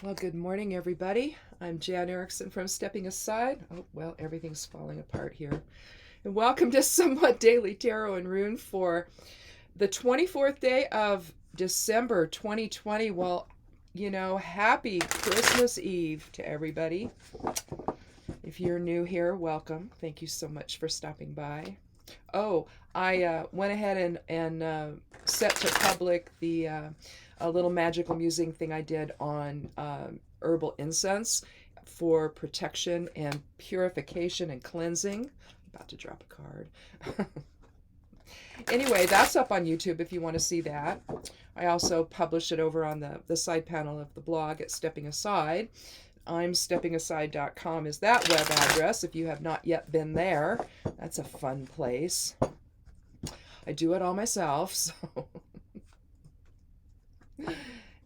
Well, good morning, everybody. I'm Jan Erickson from Stepping Aside. Oh, well, everything's falling apart here. And welcome to Somewhat Daily Tarot and Rune for the 24th day of December 2020. Well, happy Christmas Eve to everybody. If you're new here, welcome. Thank you so much for stopping by. Oh, I went ahead and set to public the a little magical musing thing I did on herbal incense for protection and purification and cleansing. I'm about to drop a card. Anyway, that's up on YouTube if you want to see that. I also publish it over on the side panel of the blog at Stepping Aside. I'm steppingaside.com is that web address if you have not yet been there. That's a fun place. I do it all myself, so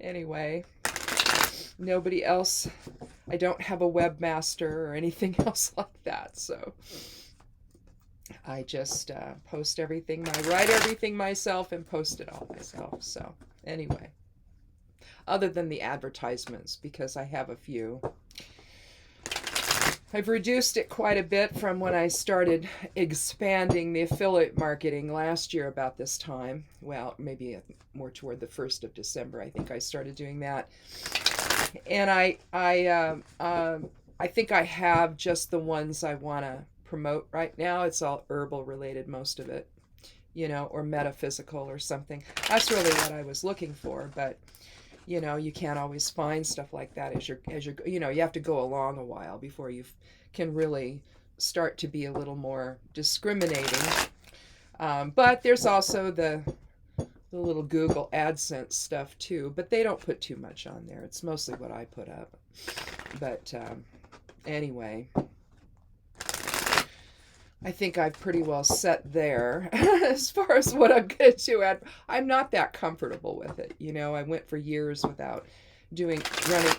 anyway, nobody else. I don't have a webmaster or anything else like that, so I just post everything. I write everything myself and post it all myself. So anyway, other than the advertisements, because I have a few. I've reduced it quite a bit from when I started expanding the affiliate marketing last year about this time. Well, maybe more toward the 1st of December, I think I started doing that. And I think I have just the ones I want to promote right now. It's all herbal related, most of it, or metaphysical or something. That's really what I was looking for, but you can't always find stuff like that as you're you have to go along a while before you can really start to be a little more discriminating. But there's also the little Google AdSense stuff too, but they don't put too much on there. It's mostly what I put up. But anyway, I think I've pretty well set there as far as what I'm going to do. I'm not that comfortable with it. I went for years without running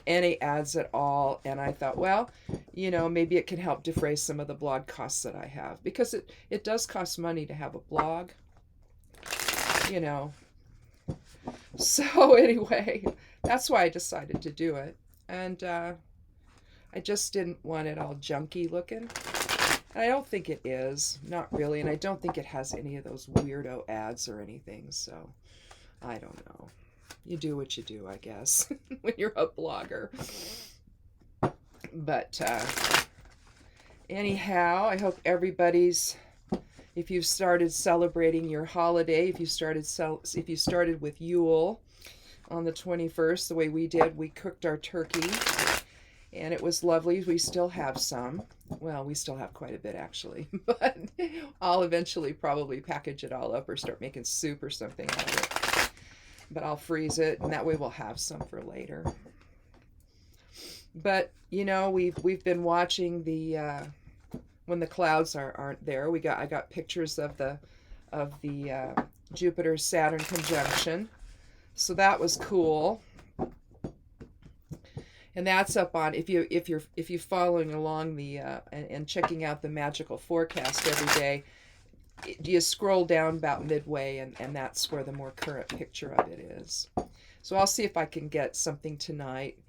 any ads at all. And I thought, well, maybe it can help defray some of the blog costs that I have, because it does cost money to have a blog, So anyway, that's why I decided to do it. And I just didn't want it all junky looking. I don't think it is, not really, and I don't think it has any of those weirdo ads or anything, so I don't know. You do what you do, I guess, when you're a blogger. But anyhow, I hope everybody's, if you've started celebrating your holiday, if you started with Yule on the 21st, the way we did, we cooked our turkey. And it was lovely. We still have some. Well, we still have quite a bit, actually. But I'll eventually probably package it all up or start making soup or something out of it. But I'll freeze it, and that way we'll have some for later. But, we've been watching the when the clouds aren't there. I got pictures of the Jupiter-Saturn conjunction. So that was cool. And that's up on, if you're following along the and checking out the magical forecast every day, you scroll down about midway, and that's where the more current picture of it is. So I'll see if I can get something tonight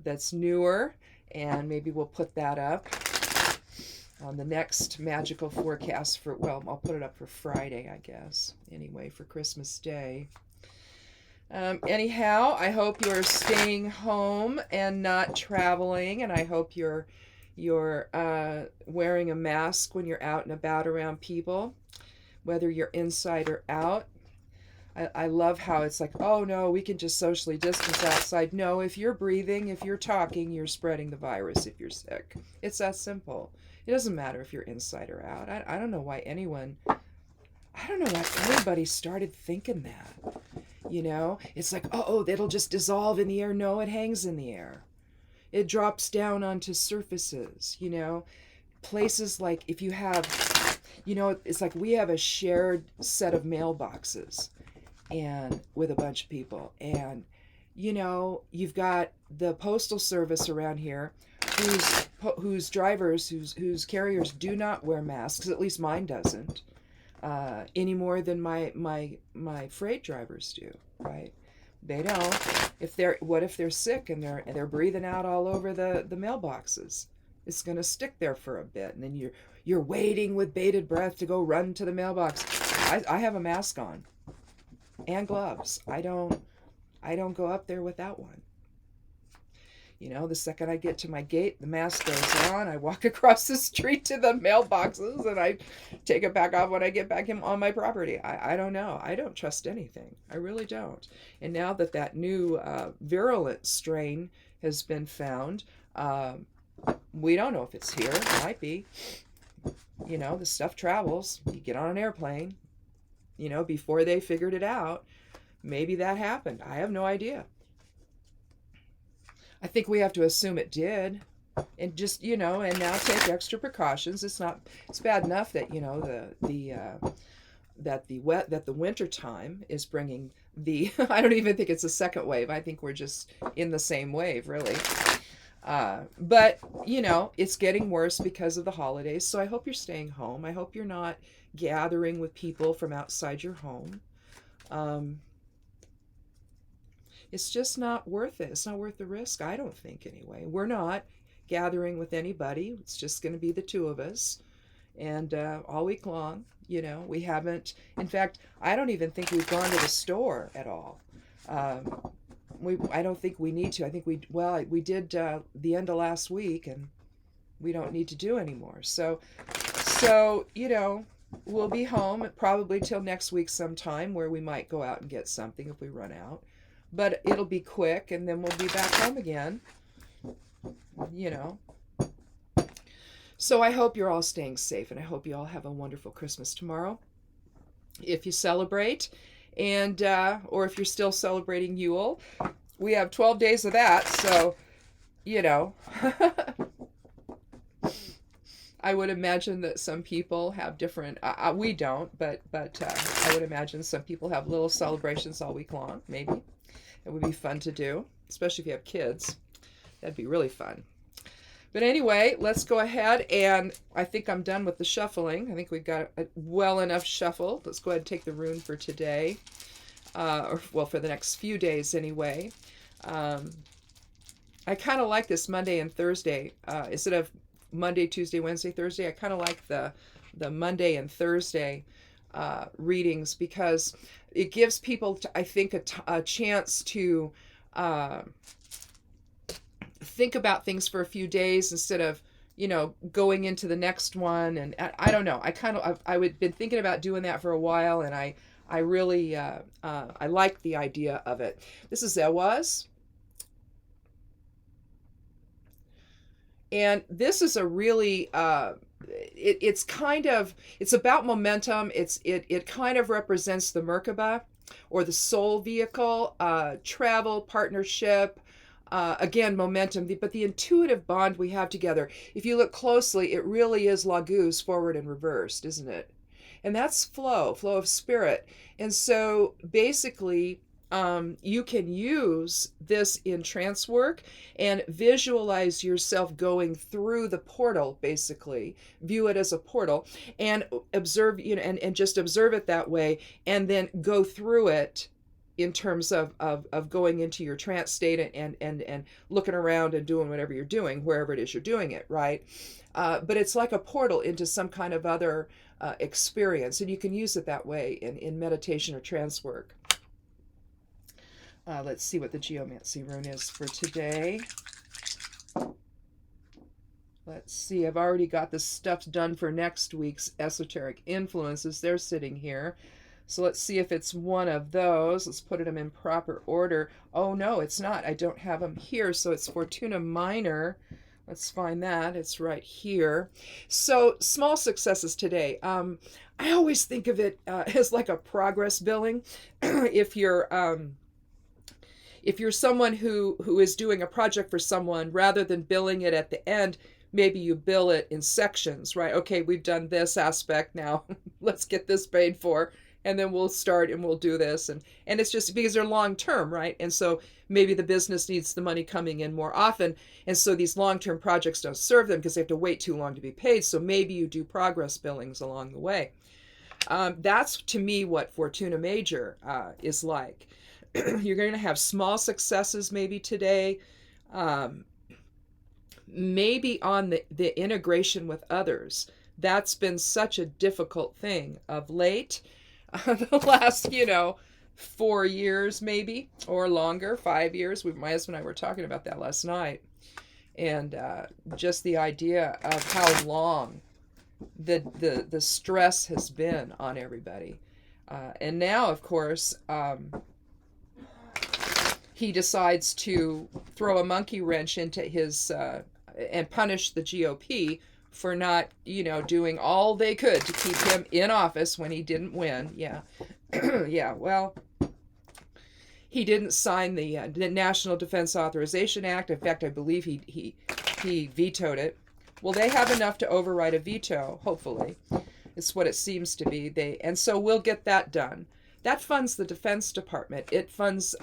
that's newer, and maybe we'll put that up on the next magical forecast I'll put it up for Friday, I guess, anyway, for Christmas Day. Anyhow, I hope you're staying home and not traveling, and I hope you're wearing a mask when you're out and about around people, whether you're inside or out. I love how it's like, oh no, we can just socially distance outside. No, if you're breathing, if you're talking, you're spreading the virus if you're sick. It's that simple. It doesn't matter if you're inside or out. I don't know why anybody started thinking that. It's like, oh, it'll just dissolve in the air. No, it hangs in the air. It drops down onto surfaces, Places like, if you have, it's like we have a shared set of mailboxes and with a bunch of people. And, you've got the postal service around here whose drivers, whose carriers do not wear masks, at least mine doesn't. Any more than my freight drivers do, right? They don't. What if they're sick and they're breathing out all over the mailboxes? It's going to stick there for a bit, and then you're waiting with bated breath to go run to the mailbox. I have a mask on and gloves. I don't go up there without one. You know, the second I get to my gate, the mask goes on. I walk across the street to the mailboxes, and I take it back off when I get back on my property. I don't know. I don't trust anything. I really don't. And now that new virulent strain has been found, we don't know if it's here. It might be. You know, the stuff travels. You get on an airplane. You know, before they figured it out, maybe that happened. I have no idea. I think we have to assume it did, and just, you know, and now take extra precautions. It's bad enough that, you know, that the winter time is bringing the I don't even think it's a second wave. I think we're just in the same wave, really. But, you know, it's getting worse because of the holidays. So I hope you're staying home. I hope you're not gathering with people from outside your home. It's just not worth it. It's not worth the risk, I don't think, anyway. We're not gathering with anybody. It's just going to be the two of us. And all week long, you know, we haven't. In fact, I don't even think we've gone to the store at all. I don't think we need to. I think we did the end of last week, and we don't need to do anymore. So you know, we'll be home probably till next week sometime, where we might go out and get something if we run out. But it'll be quick, and then we'll be back home again, you know. So I hope you're all staying safe, and I hope you all have a wonderful Christmas tomorrow, if you celebrate, and or if you're still celebrating Yule. We have 12 days of that, so, you know. I would imagine that some people have different, we don't, but I would imagine some people have little celebrations all week long, maybe. It would be fun to do, especially if you have kids. That'd be really fun. But anyway, let's go ahead, and I think I'm done with the shuffling. I think we've got a well enough shuffle. Let's go ahead and take the rune for today, or well, for the next few days anyway. I kind of like this Monday and Thursday. Instead of Monday, Tuesday, Wednesday, Thursday, I kind of like the Monday and Thursday readings, because it gives people, I think, a chance to think about things for a few days instead of, you know, going into the next one. And I don't know. I've been thinking about doing that for a while, and I really I like the idea of it. This is Ewaz. And this is a really it's about momentum. It kind of represents the Merkaba, or the soul vehicle, travel, partnership, again, momentum, but the intuitive bond we have together. If you look closely, it really is Laguz, forward and reversed, isn't it? And that's flow of spirit. And so basically, you can use this in trance work and visualize yourself going through the portal, basically. View it as a portal and observe, you know, and just observe it that way, and then go through it in terms of going into your trance state and looking around and doing whatever you're doing, wherever it is you're doing it, right? But it's like a portal into some kind of other experience, and you can use it that way in meditation or trance work. Let's see what the geomancy rune is for today. Let's see, I've already got the stuff done for next week's esoteric influences. They're sitting here. So let's see if it's one of those. Let's put them in proper order. Oh, no, it's not. I don't have them here. So it's Fortuna Minor. Let's find that. It's right here. So small successes today. I always think of it as like a progress billing. If you're someone who is doing a project for someone, rather than billing it at the end, maybe you bill it in sections, right? Okay, we've done this aspect now. Let's get this paid for. And then we'll start and we'll do this. And it's just because they're long-term, right? And so maybe the business needs the money coming in more often. And so these long-term projects don't serve them because they have to wait too long to be paid. So maybe you do progress billings along the way. That's, to me, what Fortuna Major is like. You're going to have small successes maybe today, maybe on the integration with others. That's been such a difficult thing of late. The last, 4 years maybe, or longer, 5 years. My husband and I were talking about that last night. And just the idea of how long the stress has been on everybody. And now, of course, he decides to throw a monkey wrench into his and punish the GOP for not, doing all they could to keep him in office when he didn't win. Yeah. Yeah, well, he didn't sign the National Defense Authorization Act. In fact, I believe he vetoed it. Well, they have enough to override a veto, hopefully. It's what it seems to be. And so we'll get that done. That funds the Defense Department. It funds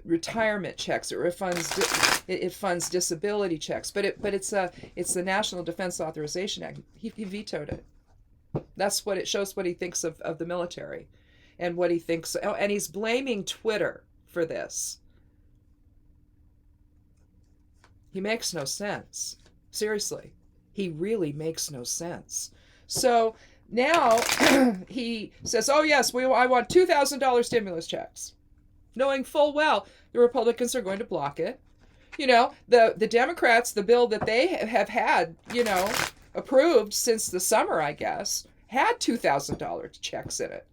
retirement checks. It funds disability checks. But it's the National Defense Authorization Act. He vetoed it. That's what it shows. What he thinks of the military, and what he thinks. Oh, and he's blaming Twitter for this. He makes no sense. Seriously, he really makes no sense. So now he says, "Oh yes, I want $2,000 stimulus checks," knowing full well the Republicans are going to block it. The Democrats, the bill that they have had, approved since the summer, I guess, had $2,000 checks in it.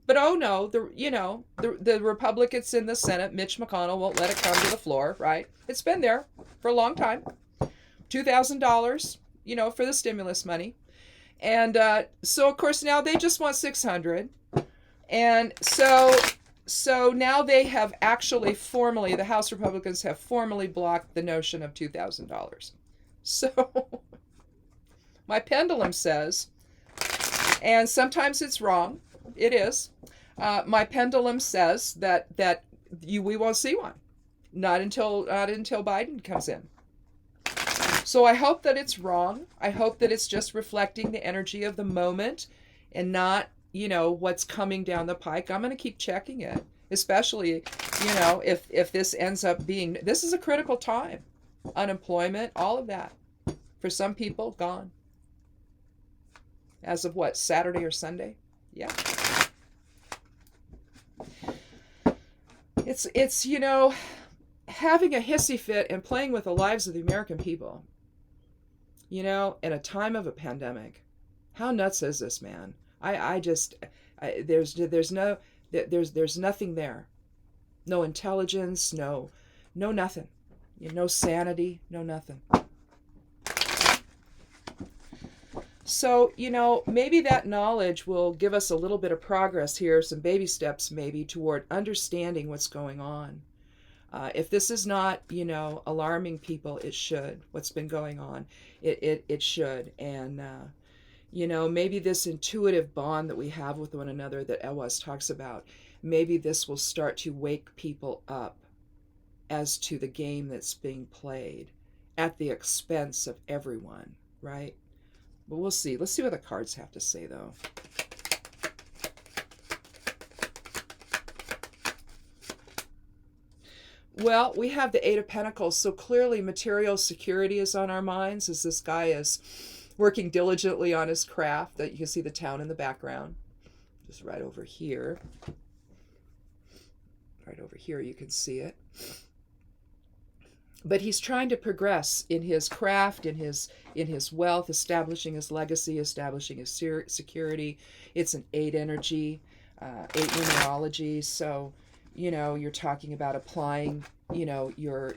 But oh no, the Republicans in the Senate, Mitch McConnell, won't let it come to the floor, right? It's been there for a long time. $2,000, for the stimulus money. And so, of course, now they just want $600. And so now they have actually formally, the House Republicans have formally blocked the notion of $2,000. So my pendulum says, and sometimes it's wrong, it is, my pendulum says that we won't see one, not until Biden comes in. So I hope that it's wrong. I hope that it's just reflecting the energy of the moment and not, what's coming down the pike. I'm going to keep checking it, especially, if this ends up being, this is a critical time. Unemployment, all of that. For some people, gone. As of what, Saturday or Sunday? Yeah. It's having a hissy fit and playing with the lives of the American people. In a time of a pandemic. How nuts is this, man? There's nothing there. No intelligence, no nothing. No sanity, no nothing. So, maybe that knowledge will give us a little bit of progress here, some baby steps maybe toward understanding what's going on. If this is not, alarming people, it should. What's been going on, it should. And, maybe this intuitive bond that we have with one another that Ewas talks about, maybe this will start to wake people up as to the game that's being played at the expense of everyone, right? But we'll see. Let's see what the cards have to say, though. Well, we have the Eight of Pentacles, so clearly material security is on our minds as this guy is working diligently on his craft. That you can see the town in the background. Just right over here. Right over here you can see it. But he's trying to progress in his craft, in his wealth, establishing his legacy, establishing his security. It's an 8 energy, 8 numerology. So, you're talking about applying, your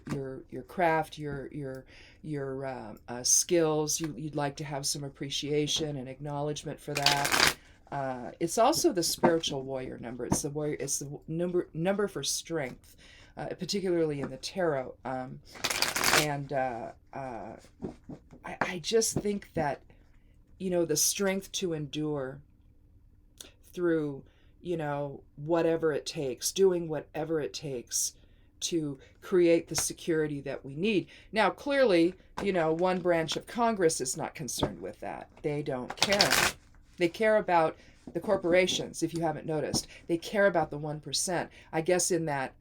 craft, your skills. You'd like to have some appreciation and acknowledgement for that. It's also the spiritual warrior number. It's the warrior. It's the number for strength. Particularly in the tarot. I just think that, the strength to endure through, whatever it takes, doing whatever it takes to create the security that we need. Now, clearly, one branch of Congress is not concerned with that. They don't care. They care about the corporations, if you haven't noticed, they care about the 1%. I guess in that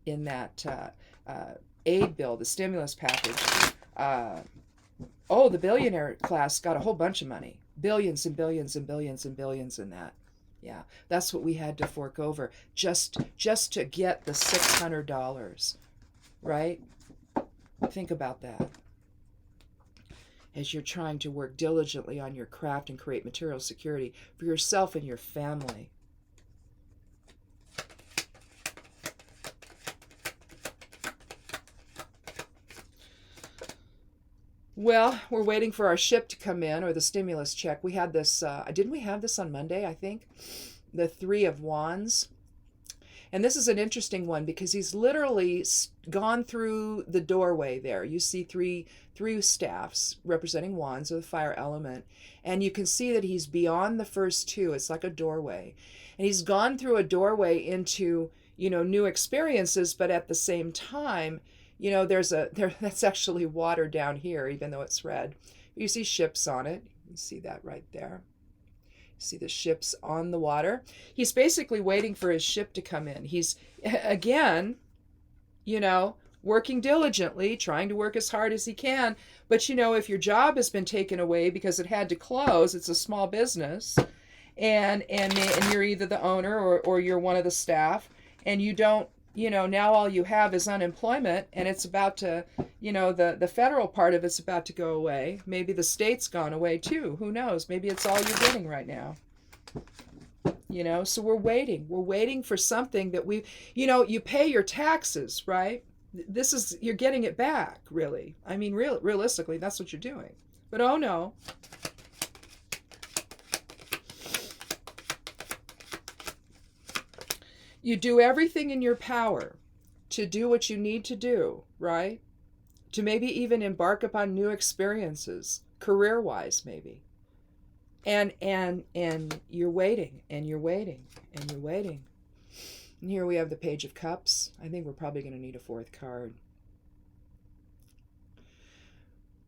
aid bill, the stimulus package, the billionaire class got a whole bunch of money, billions and billions and billions and billions in that. Yeah, that's what we had to fork over just to get the $600, right? Think about that as you're trying to work diligently on your craft and create material security for yourself and your family. Well, we're waiting for our ship to come in, or the stimulus check. We had this, didn't we have this on Monday, I think? The Three of Wands. And this is an interesting one because he's literally gone through the doorway there. You see three staffs representing wands of the fire element. And you can see that he's beyond the first two. It's like a doorway. And he's gone through a doorway into, new experiences, but at the same time, that's actually water down here, even though it's red. You see ships on it. You see that right there. You see the ships on the water. He's basically waiting for his ship to come in. He's, again, working diligently, trying to work as hard as he can. But, if your job has been taken away because it had to close, it's a small business, and you're either the owner or you're one of the staff, and you don't, now all you have is unemployment, and it's about to, the federal part of it's about to go away. Maybe the state's gone away too. Who knows? Maybe it's all you're getting right now. So we're waiting for something that you pay your taxes, right? You're getting it back, really. I mean, realistically, that's what you're doing. But oh no. You do everything in your power to do what you need to do, right? To maybe even embark upon new experiences, career-wise maybe. And you're waiting, and you're waiting, and you're waiting. And here we have the Page of Cups. I think we're probably going to need a fourth card.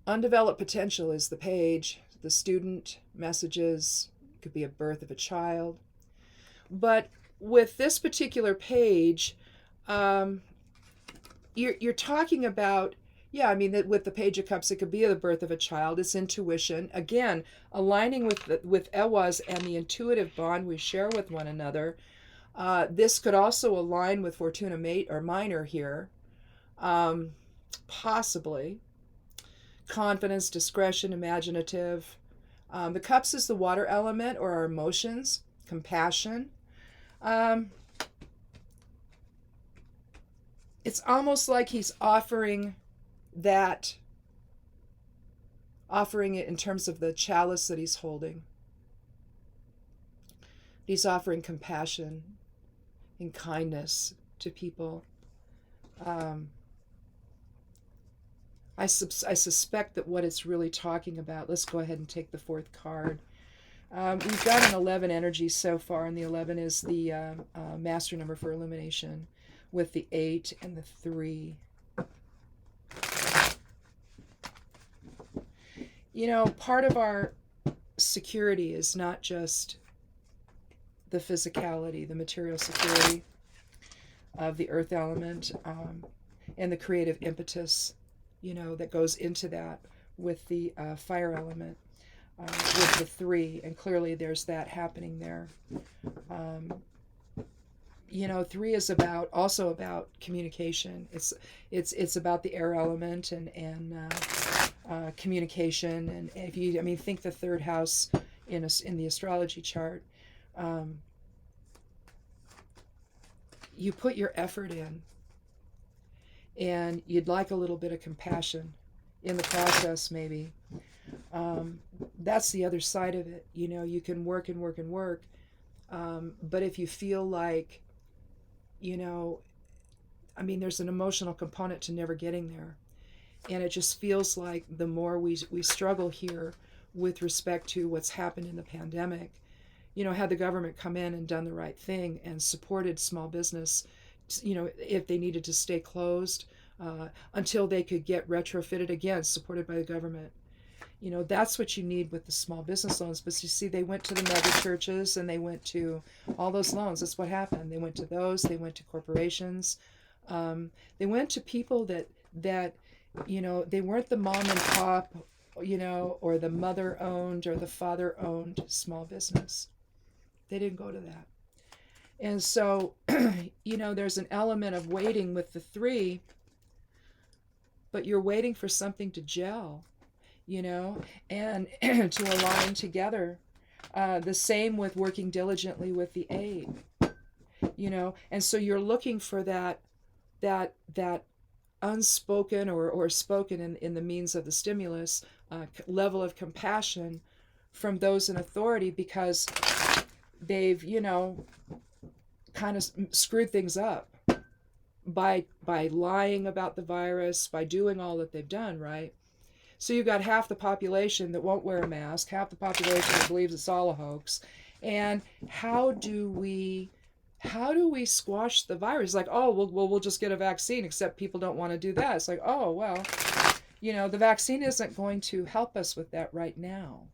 Undeveloped potential is the page, the student, messages, could be a birth of a child. But with this particular page, you're talking about, with the Page of Cups, it could be the birth of a child. It's intuition. Again, aligning with Ewaz and the intuitive bond we share with one another. This could also align with Fortuna Minor here, possibly. Confidence, discretion, imaginative. The Cups is the water element, or our emotions, compassion. It's almost like he's offering it in terms of the chalice that he's holding. He's offering compassion and kindness to people. I suspect that what it's really talking about, let's go ahead and take the fourth card. We've got an 11 energy so far, and the 11 is the master number for illumination, with the 8 and the 3. Part of our security is not just the physicality, the material security of the earth element, and the creative impetus, that goes into that with the fire element. With the 3, and clearly there's that happening there. 3 is also about communication. It's about the air element and communication. And if you think the third house in the astrology chart, you put your effort in, and you'd like a little bit of compassion in the process, maybe. That's the other side of it. You can work and work and work, but if you feel like, there's an emotional component to never getting there, and it just feels like the more we struggle here with respect to what's happened in the pandemic, had the government come in and done the right thing and supported small business, if they needed to stay closed until they could get retrofitted again, supported by the government. You know, that's what you need with the small business loans. But you see, they went to the mega churches and they went to all those loans. That's what happened. They went to those. They went to corporations. They went to people that you know, they weren't the mom and pop, you know, or the mother owned or the father owned small business. They didn't go to that. And so, you know, there's an element of waiting with the three, but you're waiting for something to gel, you know, and to align together. The same with working diligently with the eight, you know, and so you're looking for that unspoken or spoken in the means of the stimulus level of compassion from those in authority, because they've, you know, kind of screwed things up by lying about the virus, by doing all that they've done, right? So you've got half the population that won't wear a mask, half the population that believes it's all a hoax. And how do we squash the virus? Like, oh, we'll just get a vaccine, except people don't want to do that. It's like, oh, well, you know, the vaccine isn't going to help us with that right now.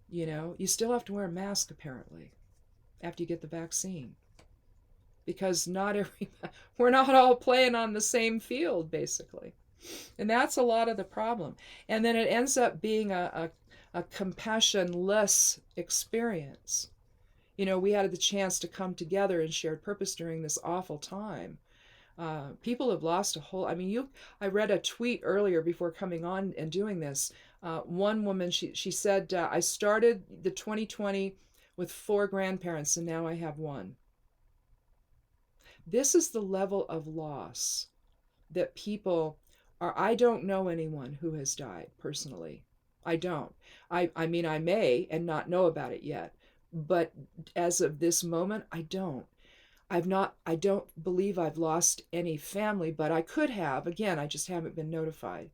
You know, you still have to wear a mask, apparently, after you get the vaccine. Because we're not all playing on the same field, basically. And that's a lot of the problem. And then it ends up being a compassionless experience. You know, we had the chance to come together in shared purpose during this awful time. People have lost a whole, I mean, I read a tweet earlier before coming on and doing this. One woman, she said, I started the 2020 with 4 grandparents and now I have 1. This is the level of loss that people are. I don't know anyone who has died personally. I don't. I mean, I may and not know about it yet, but as of this moment, I don't. I don't believe I've lost any family, but I could have. Again, I just haven't been notified.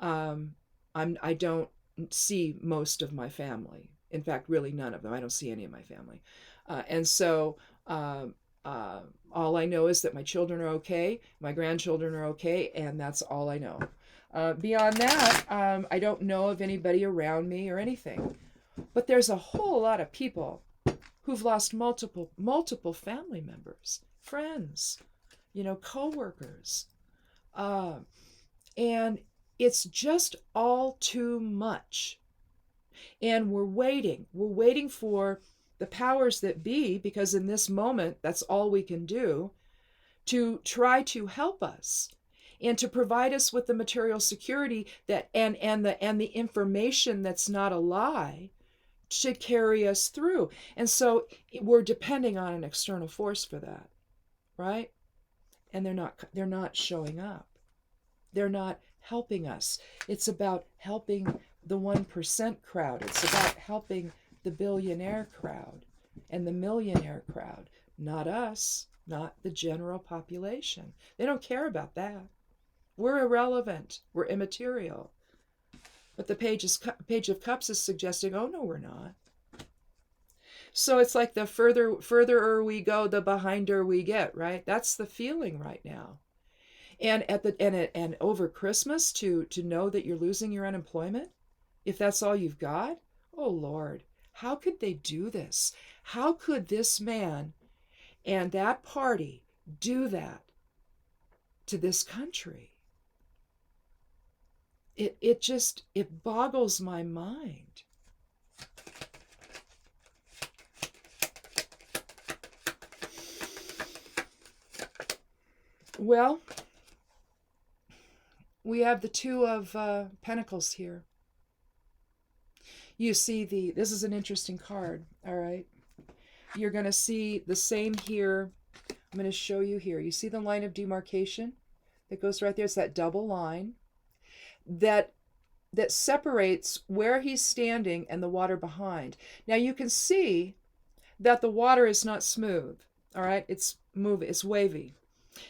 I don't see most of my family. In fact, really none of them. I don't see any of my family. And so all I know is that my children are okay, my grandchildren are okay, and that's all I know. Beyond that, I don't know of anybody around me or anything. But there's a whole lot of people who've lost multiple family members, friends, you know, coworkers. And it's just all too much. And we're waiting for the powers that be, because in this moment, that's all we can do, to try to help us and to provide us with the material security that and the information that's not a lie to carry us through. And so we're depending on an external force for that, right? And they're not showing up. They're not helping us. It's about helping the 1% crowd. It's about helping the billionaire crowd and the millionaire crowd, not us, not the general population. They don't care about that. We're irrelevant. We're immaterial. But the Page of Cups is suggesting, oh no, we're not. So it's like the further we go, the behinder we get, right? That's the feeling right now. And and over Christmas to know that you're losing your unemployment, if that's all you've got, oh Lord, how could they do this? How could this man and that party do that to this country? It boggles my mind. Well, we have the 2 of Pentacles here. You see this is an interesting card, all right? You're going to see the same here. I'm going to show you here. You see the line of demarcation that goes right there? It's that double line that separates where he's standing and the water behind. Now you can see that the water is not smooth, all right? It's wavy.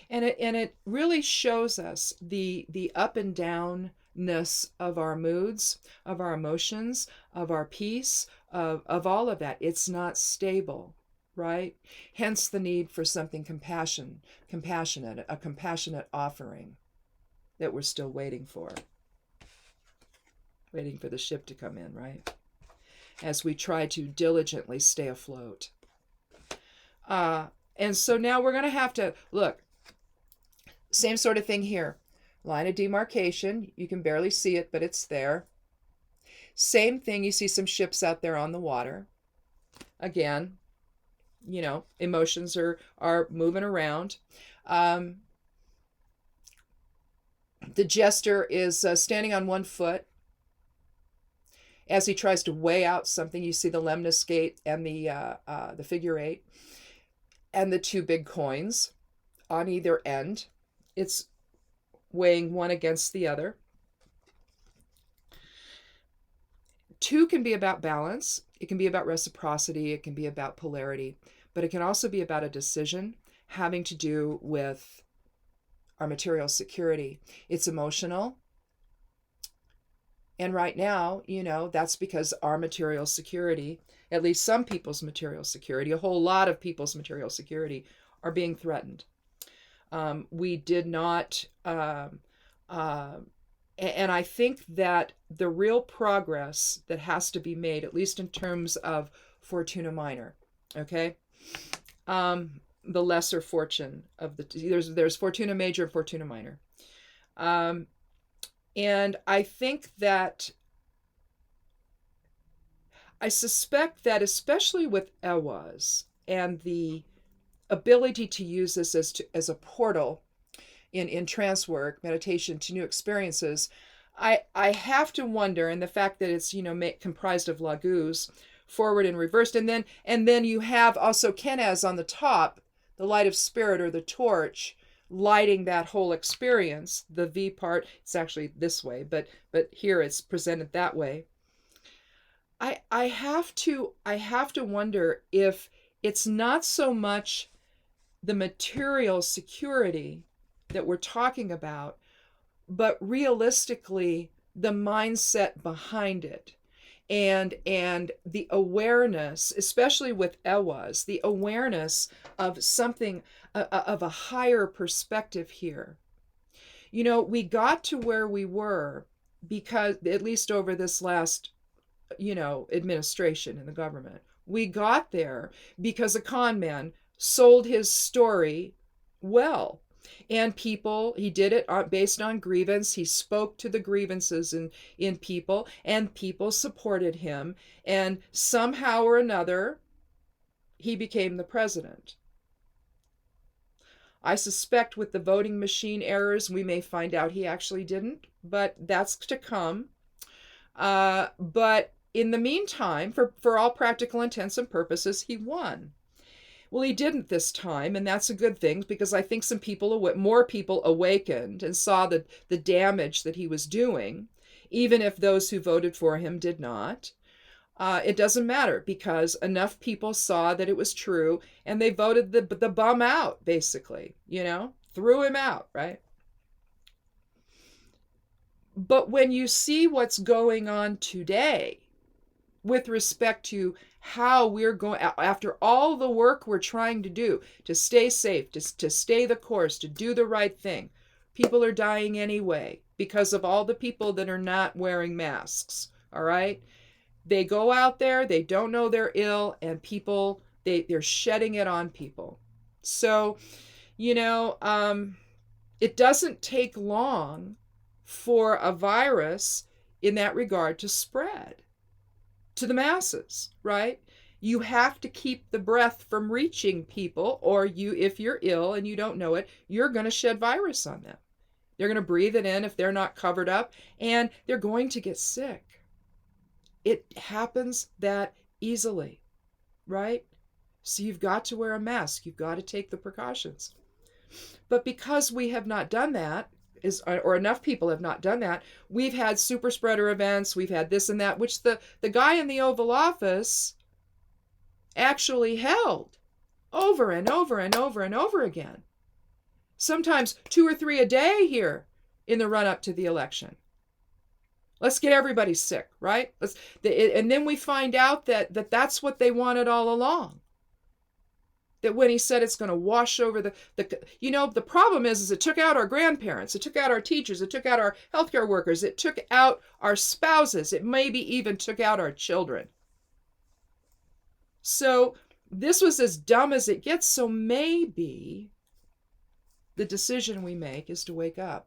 And it really shows us the up and downness of our moods, of our emotions, of our peace, of all of that. It's not stable, right? Hence the need for something compassionate, a compassionate offering that we're still waiting for. waiting for the ship to come in, right? As we try to diligently stay afloat. And so now we're going to have to, look, same sort of thing here. Line of demarcation. You can barely see it, but it's there. Same thing. You see some ships out there on the water. Again, you know, emotions are moving around. The jester is standing on one foot as he tries to weigh out something. You see the lemniscate and the figure eight and the two big coins on either end. It's weighing one against the other. Two can be about balance. It can be about reciprocity. It can be about polarity. But it can also be about a decision having to do with our material security. It's emotional. And right now, you know, that's because our material security, at least some people's material security, a whole lot of people's material security, are being threatened. We did not, and I think that the real progress that has to be made, at least in terms of Fortuna Minor, okay, the lesser fortune of there's Fortuna Major and Fortuna Minor, and I think that I suspect that especially with Ewas and the ability to use this as a portal in trance work, meditation, to new experiences, I have to wonder, and the fact that it's, you know, comprised of lagus, forward and reversed, and then you have also Kenaz on the top, the light of spirit or the torch, lighting that whole experience. The V part, it's actually this way, but here it's presented that way. I have to wonder if it's not so much the material security that we're talking about, but realistically the mindset behind it, and the awareness, especially with Ewas, the awareness of something, of a higher perspective here. You know, we got to where we were because, at least over this last, you know, administration in the government, we got there because a con man sold his story well. And people, he did it based on grievance. He spoke to the grievances in people, and people supported him. And somehow or another, he became the president. I suspect with the voting machine errors, we may find out he actually didn't, but that's to come. But in the meantime, for all practical intents and purposes, he won. Well, he didn't this time, and that's a good thing, because I think more people awakened and saw the damage that he was doing, even if those who voted for him did not. It doesn't matter, because enough people saw that it was true, and they voted the bum out, basically, you know, threw him out, right? But when you see what's going on today with respect to how we're going, after all the work we're trying to do to stay safe, to stay the course, to do the right thing, people are dying anyway because of all the people that are not wearing masks, all right? They go out there, they don't know they're ill, and people, they're shedding it on people. So, you know, it doesn't take long for a virus in that regard to spread to the masses, right? You have to keep the breath from reaching people, or if you're ill and you don't know it, you're going to shed virus on them. They're going to breathe it in if they're not covered up, and they're going to get sick. It happens that easily, right? So you've got to wear a mask. You've got to take the precautions. But because we have not done that, or enough people have not done that, we've had super spreader events, we've had this and that, which the guy in the Oval Office actually held over and over and over and over again. Sometimes 2 or 3 a day here in the run-up to the election. Let's get everybody sick, right? And then we find out that that's what they wanted all along. That when he said it's going to wash over the problem is it took out our grandparents, it took out our teachers, it took out our healthcare workers, it took out our spouses, it maybe even took out our children. So this was as dumb as it gets. So maybe the decision we make is to wake up.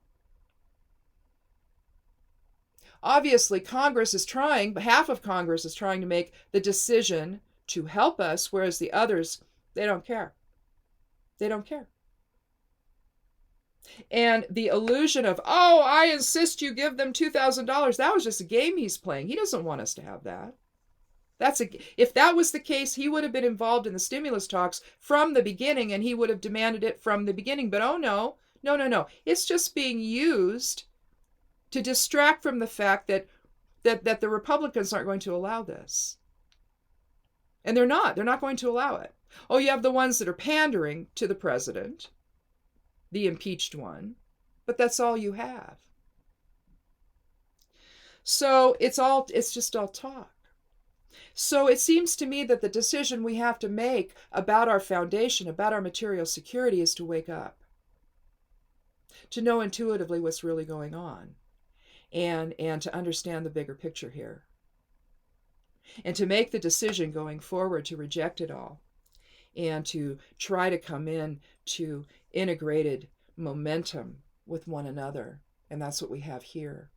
Obviously, Congress is trying, half of Congress is trying to make the decision to help us, whereas the others, they don't care. They don't care. And the illusion of, oh, I insist you give them $2,000, that was just a game he's playing. He doesn't want us to have that. If that was the case, he would have been involved in the stimulus talks from the beginning, and he would have demanded it from the beginning. But oh no. It's just being used to distract from the fact that the Republicans aren't going to allow this. And they're not going to allow it. Oh, you have the ones that are pandering to the president, the impeached one, but that's all you have. So it's just all talk. So it seems to me that the decision we have to make about our foundation, about our material security, is to wake up, to know intuitively what's really going on, and to understand the bigger picture here, and to make the decision going forward to reject it all, and to try to come in to integrated momentum with one another. And that's what we have here.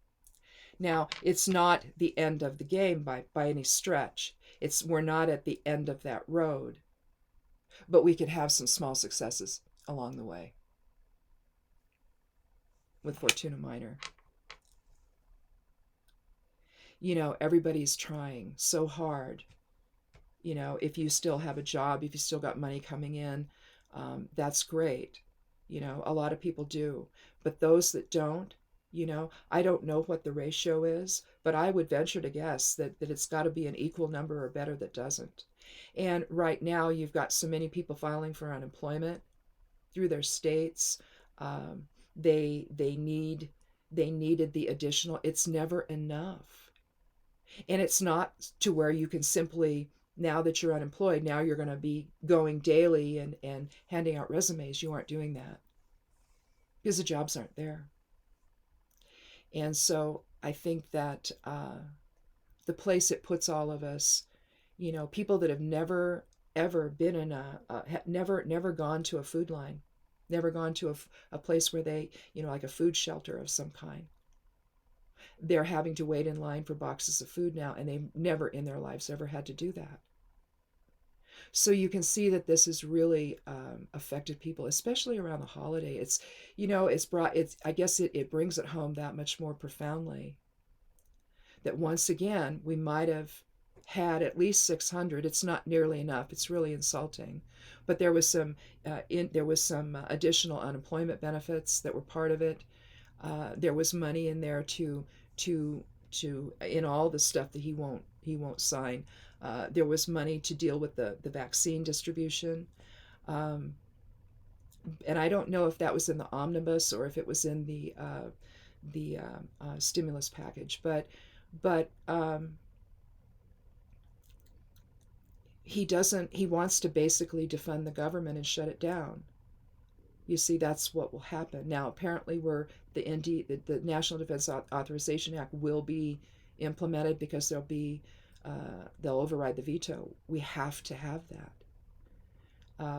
Now, it's not the end of the game by any stretch. We're not at the end of that road, but we could have some small successes along the way with Fortuna Minor. Everybody's trying so hard. If you still have a job, if you still got money coming in, that's great. A lot of people do. But those that don't, I don't know what the ratio is, but I would venture to guess that it's got to be an equal number or better that doesn't. And right now, you've got so many people filing for unemployment through their states. They needed the additional. It's never enough. And it's not to where you can simply, now that you're unemployed, now you're going to be going daily and handing out resumes. You aren't doing that because the jobs aren't there. And so I think that the place it puts all of us, people that have never, ever been in never gone to a food line, never gone to a place where they, like a food shelter of some kind. They're having to wait in line for boxes of food now, and they've never in their lives ever had to do that. So you can see that this has really affected people, especially around the holiday. I guess it brings it home that much more profoundly. That once again, we might have had at least 600. It's not nearly enough. It's really insulting. But there was some additional unemployment benefits that were part of it. There was money in there to in all the stuff that he won't sign. There was money to deal with the vaccine distribution. And I don't know if that was in the omnibus or if it was in the stimulus package. But he wants to basically defund the government and shut it down. You see, that's what will happen. Now, apparently the National Defense Authorization Act will be implemented because they'll override the veto. We have to have that.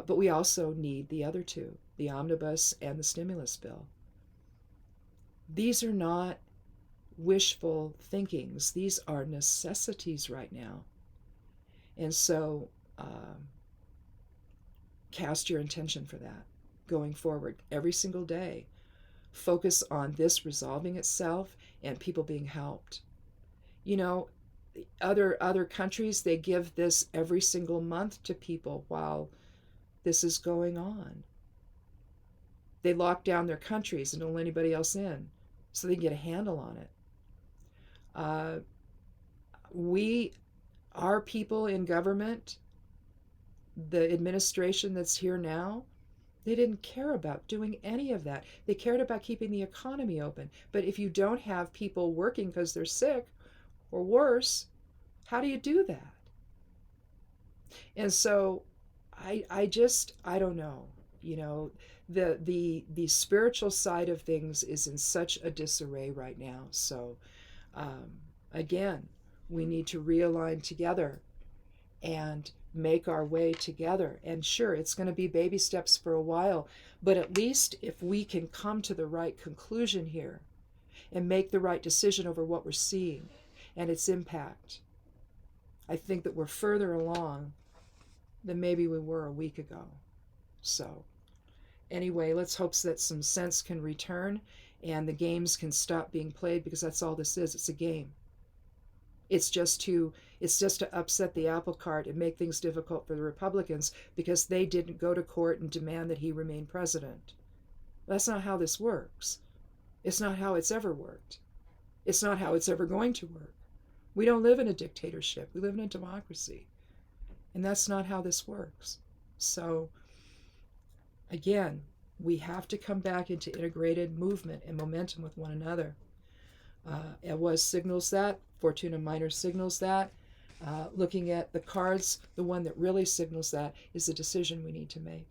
But we also need the other two, the omnibus and the stimulus bill. These are not wishful thinkings. These are necessities right now. And so cast your intention for that going forward every single day. Focus on this resolving itself and people being helped. Other countries, they give this every single month to people while this is going on. They lock down their countries and don't let anybody else in so they can get a handle on it. Our people in government, the administration that's here now, they didn't care about doing any of that. They cared about keeping the economy open. But if you don't have people working because they're sick, or worse, how do you do that? And so I don't know. You know, the spiritual side of things is in such a disarray right now. So um, again, we need to realign together and make our way together. And sure, it's going to be baby steps for a while, but at least if we can come to the right conclusion here and make the right decision over what we're seeing and its impact, I think that we're further along than maybe we were a week ago. So anyway, let's hope that some sense can return and the games can stop being played, because that's all this is. It's a game. It's just to upset the apple cart and make things difficult for the Republicans because they didn't go to court and demand that he remain president. That's not how this works. It's not how it's ever worked. It's not how it's ever going to work. We don't live in a dictatorship. We live in a democracy. And that's not how this works. So, again, we have to come back into integrated movement and momentum with one another. It was signals that, Fortuna Minor signals that. Looking at the cards, the one that really signals that is the decision we need to make.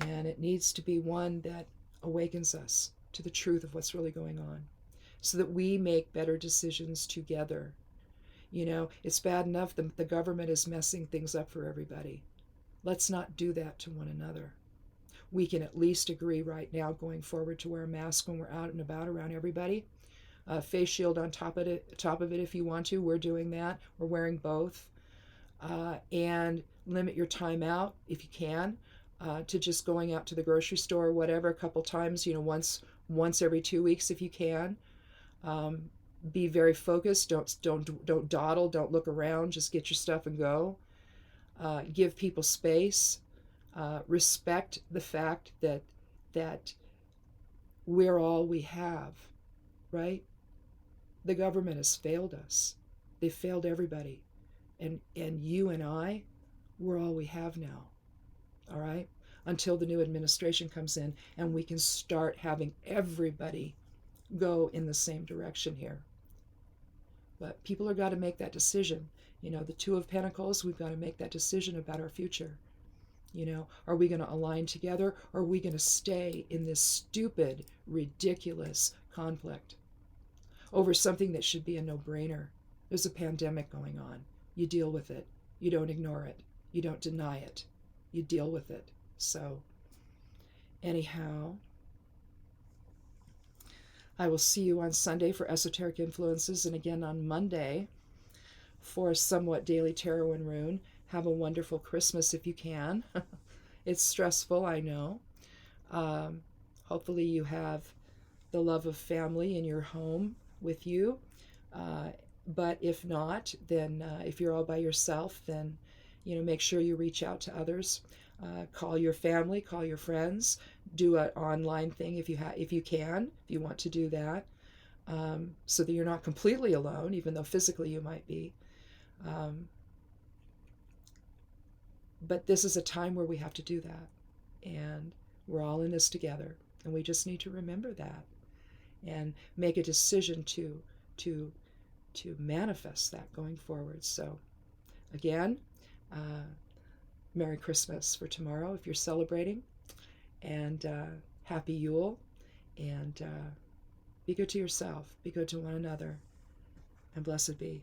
And it needs to be one that awakens us to the truth of what's really going on, so that we make better decisions together. You know, it's bad enough the government is messing things up for everybody. Let's not do that to one another. We can at least agree right now going forward to wear a mask when we're out and about around everybody. Face shield on top of it if you want to. We're doing that. We're wearing both. And limit your time out if you can to just going out to the grocery store or whatever a couple times, you know, once every 2 weeks if you can. Be very focused. Don't dawdle. Don't look around. Just get your stuff and go. Give people space. Respect the fact that we're all we have, right? The government has failed us. They failed everybody. And you and I, we're all we have now. All right? Until the new administration comes in and we can start having everybody go in the same direction here. But people have got to make that decision. You know, the Two of Pentacles, we've got to make that decision about our future. You know, are we going to align together, or are we going to stay in this stupid, ridiculous conflict over something that should be a no-brainer? There's a pandemic going on. You deal with it. You don't ignore it. You don't deny it. You deal with it. So, anyhow, I will see you on Sunday for Esoteric Influences, and again on Monday for Somewhat Daily Tarot and Rune. Have a wonderful Christmas if you can. It's stressful, I know. Hopefully you have the love of family in your home with you. But if not, then if you're all by yourself, then you know, make sure you reach out to others. Call your family, call your friends. Do an online thing if you can, if you want to do that, so that you're not completely alone, even though physically you might be. But this is a time where we have to do that, and we're all in this together, and we just need to remember that and make a decision to manifest that going forward. So again, Merry Christmas for tomorrow if you're celebrating, and Happy Yule, and be good to yourself, be good to one another, and blessed be.